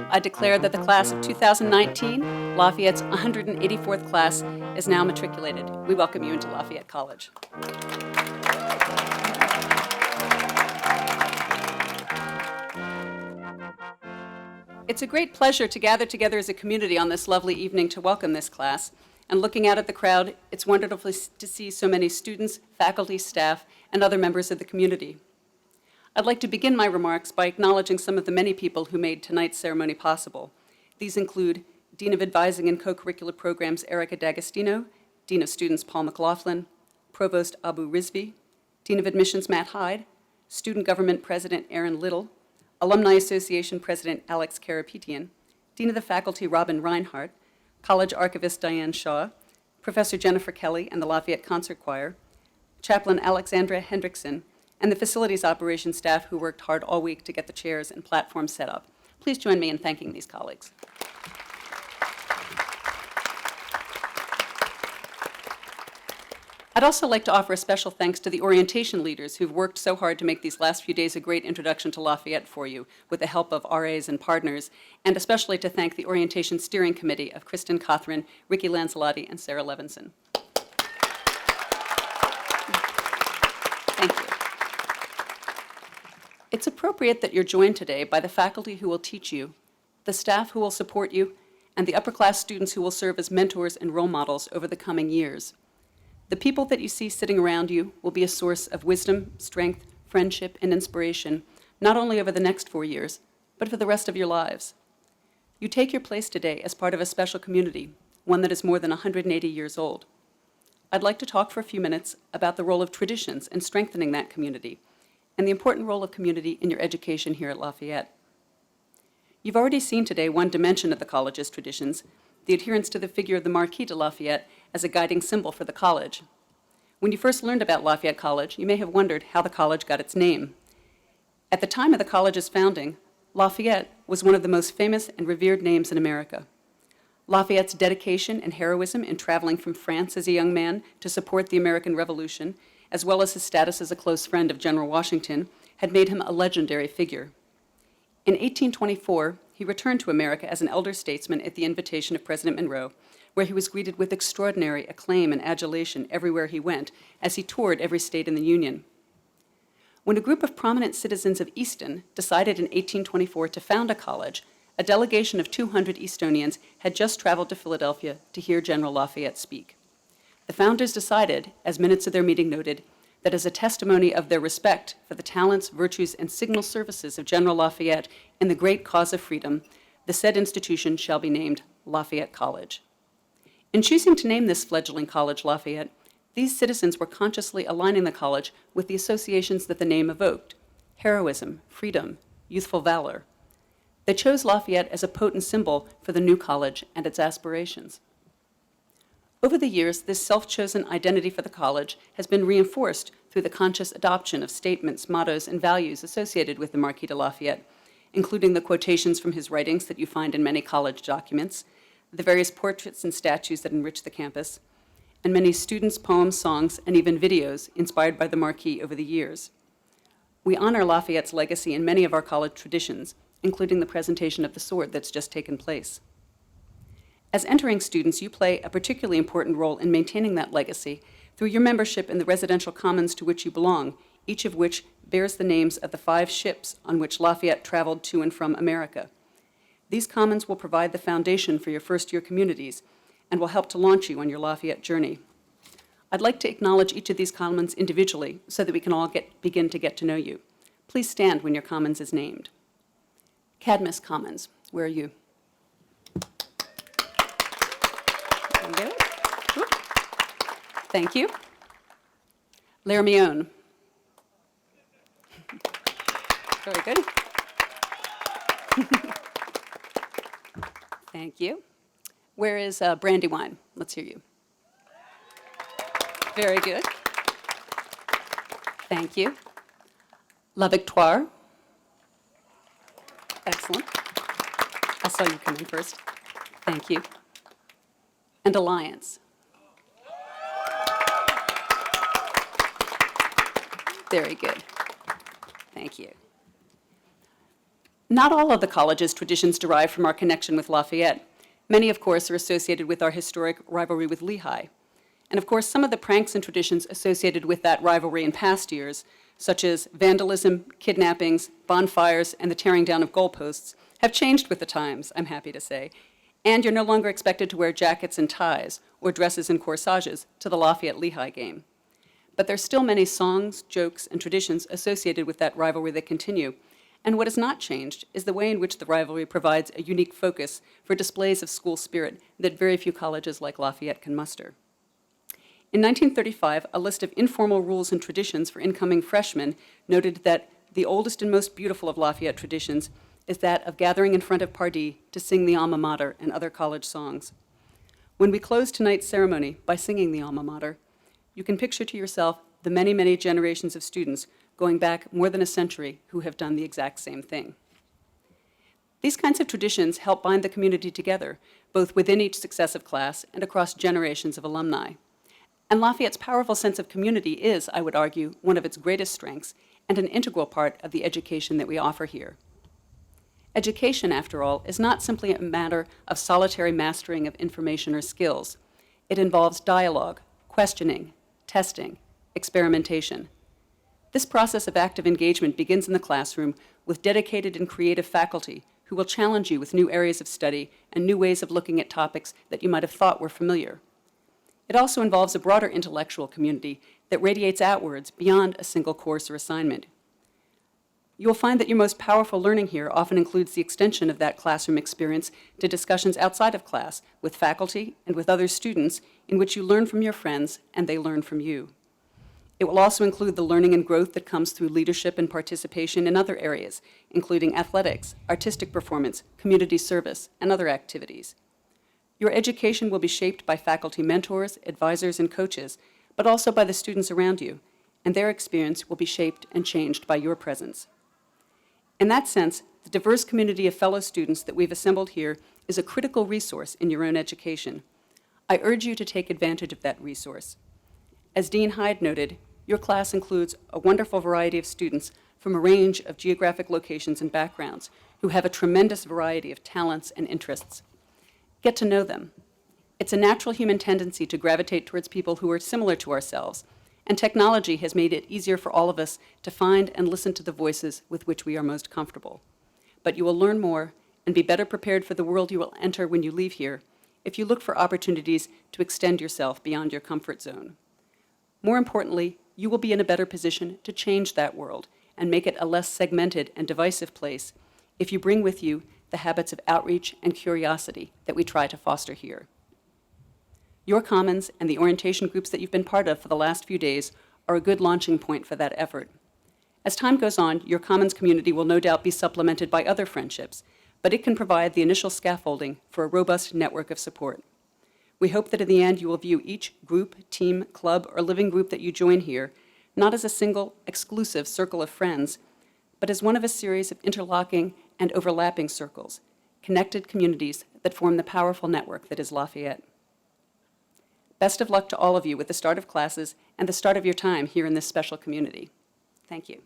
I declare that the class of 2019, Lafayette's 184th class, is now matriculated. We welcome you into Lafayette College. It's a great pleasure to gather together as a community on this lovely evening to welcome this class. And looking out at the crowd, it's wonderful to see so many students, faculty, staff, and other members of the community. I'd like to begin my remarks by acknowledging some of the many people who made tonight's ceremony possible. These include Dean of Advising and Co-Curricular Programs Erica D'Agostino, Dean of Students Paul McLaughlin, Provost Abu Rizvi, Dean of Admissions Matt Hyde, Student Government President Aaron Little, Alumni Association President Alex Karapetian, Dean of the Faculty Robin Reinhardt, College Archivist Diane Shaw, Professor Jennifer Kelly and the Lafayette Concert Choir, Chaplain Alexandra Hendrickson, and the facilities operations staff who worked hard all week to get the chairs and platforms set up. Please join me in thanking these colleagues. I'd also like to offer a special thanks to the orientation leaders who've worked so hard to make these last few days a great introduction to Lafayette for you with the help of RAs and partners, and especially to thank the Orientation Steering Committee of Kristen Cothran, Ricky Lancelotti, and Sarah Levinson. Thank you. It's appropriate that you're joined today by the faculty who will teach you, the staff who will support you, and the upper-class students who will serve as mentors and role models over the coming years. The people that you see sitting around you will be a source of wisdom, strength, friendship, and inspiration, not only over the next 4 years, but for the rest of your lives. You take your place today as part of a special community, one that is more than 180 years old. I'd like to talk for a few minutes about the role of traditions in strengthening that community, and the important role of community in your education here at Lafayette. You've already seen today one dimension of the college's traditions, the adherence to the figure of the Marquis de Lafayette as a guiding symbol for the college. When you first learned about Lafayette College, you may have wondered how the college got its name. At the time of the college's founding, Lafayette was one of the most famous and revered names in America. Lafayette's dedication and heroism in traveling from France as a young man to support the American Revolution, as well as his status as a close friend of General Washington, had made him a legendary figure. In 1824, he returned to America as an elder statesman at the invitation of President Monroe, where he was greeted with extraordinary acclaim and adulation everywhere he went, as he toured every state in the Union. When a group of prominent citizens of Easton decided in 1824 to found a college, a delegation of 200 Eastonians had just traveled to Philadelphia to hear General Lafayette speak. The founders decided, as minutes of their meeting noted, that as a testimony of their respect for the talents, virtues, and signal services of General Lafayette in the great cause of freedom, the said institution shall be named Lafayette College. In choosing to name this fledgling college Lafayette, these citizens were consciously aligning the college with the associations that the name evoked: heroism, freedom, youthful valor. They chose Lafayette as a potent symbol for the new college and its aspirations. Over the years, this self-chosen identity for the college has been reinforced through the conscious adoption of statements, mottos, and values associated with the Marquis de Lafayette, including the quotations from his writings that you find in many college documents, the various portraits and statues that enrich the campus, and many students' poems, songs, and even videos inspired by the Marquis over the years. We honor Lafayette's legacy in many of our college traditions, including the presentation of the sword that's just taken place. As entering students, you play a particularly important role in maintaining that legacy through your membership in the residential commons to which you belong, each of which bears the names of the 5 ships on which Lafayette traveled to and from America. These commons will provide the foundation for your first-year communities and will help to launch you on your Lafayette journey. I'd like to acknowledge each of these commons individually so that we can all begin to get to know you. Please stand when your commons is named. Cadmus Commons, where are you? Thank you. Lermione. Very good. Thank you. Where is Brandywine? Let's hear you. Very good. Thank you. La Victoire. Excellent. I saw you coming first. Thank you. And Alliance. Very good. Thank you. Not all of the college's traditions derive from our connection with Lafayette. Many, of course, are associated with our historic rivalry with Lehigh. And of course, some of the pranks and traditions associated with that rivalry in past years, such as vandalism, kidnappings, bonfires, and the tearing down of goalposts, have changed with the times, I'm happy to say. And you're no longer expected to wear jackets and ties or dresses and corsages to the Lafayette-Lehigh game. But there's still many songs, jokes, and traditions associated with that rivalry that continue. And what has not changed is the way in which the rivalry provides a unique focus for displays of school spirit that very few colleges like Lafayette can muster. In 1935, a list of informal rules and traditions for incoming freshmen noted that the oldest and most beautiful of Lafayette traditions is that of gathering in front of Pardee to sing the alma mater and other college songs. When we close tonight's ceremony by singing the alma mater, you can picture to yourself the many, many generations of students going back more than a century who have done the exact same thing. These kinds of traditions help bind the community together, both within each successive class and across generations of alumni. And Lafayette's powerful sense of community is, I would argue, one of its greatest strengths and an integral part of the education that we offer here. Education, after all, is not simply a matter of solitary mastering of information or skills. It involves dialogue, questioning, testing, experimentation. This process of active engagement begins in the classroom with dedicated and creative faculty who will challenge you with new areas of study and new ways of looking at topics that you might have thought were familiar. It also involves a broader intellectual community that radiates outwards beyond a single course or assignment. You will find that your most powerful learning here often includes the extension of that classroom experience to discussions outside of class with faculty and with other students in which you learn from your friends and they learn from you. It will also include the learning and growth that comes through leadership and participation in other areas, including athletics, artistic performance, community service, and other activities. Your education will be shaped by faculty mentors, advisors, and coaches, but also by the students around you, and their experience will be shaped and changed by your presence. In that sense, the diverse community of fellow students that we've assembled here is a critical resource in your own education. I urge you to take advantage of that resource. As Dean Hyde noted, your class includes a wonderful variety of students from a range of geographic locations and backgrounds who have a tremendous variety of talents and interests. Get to know them. It's a natural human tendency to gravitate towards people who are similar to ourselves, and technology has made it easier for all of us to find and listen to the voices with which we are most comfortable. But you will learn more and be better prepared for the world you will enter when you leave here if you look for opportunities to extend yourself beyond your comfort zone. More importantly, you will be in a better position to change that world and make it a less segmented and divisive place if you bring with you the habits of outreach and curiosity that we try to foster here. Your Commons and the orientation groups that you've been part of for the last few days are a good launching point for that effort. As time goes on, your Commons community will no doubt be supplemented by other friendships, but it can provide the initial scaffolding for a robust network of support. We hope that in the end you will view each group, team, club, or living group that you join here not as a single, exclusive circle of friends, but as one of a series of interlocking and overlapping circles, connected communities that form the powerful network that is Lafayette. Best of luck to all of you with the start of classes and the start of your time here in this special community. Thank you.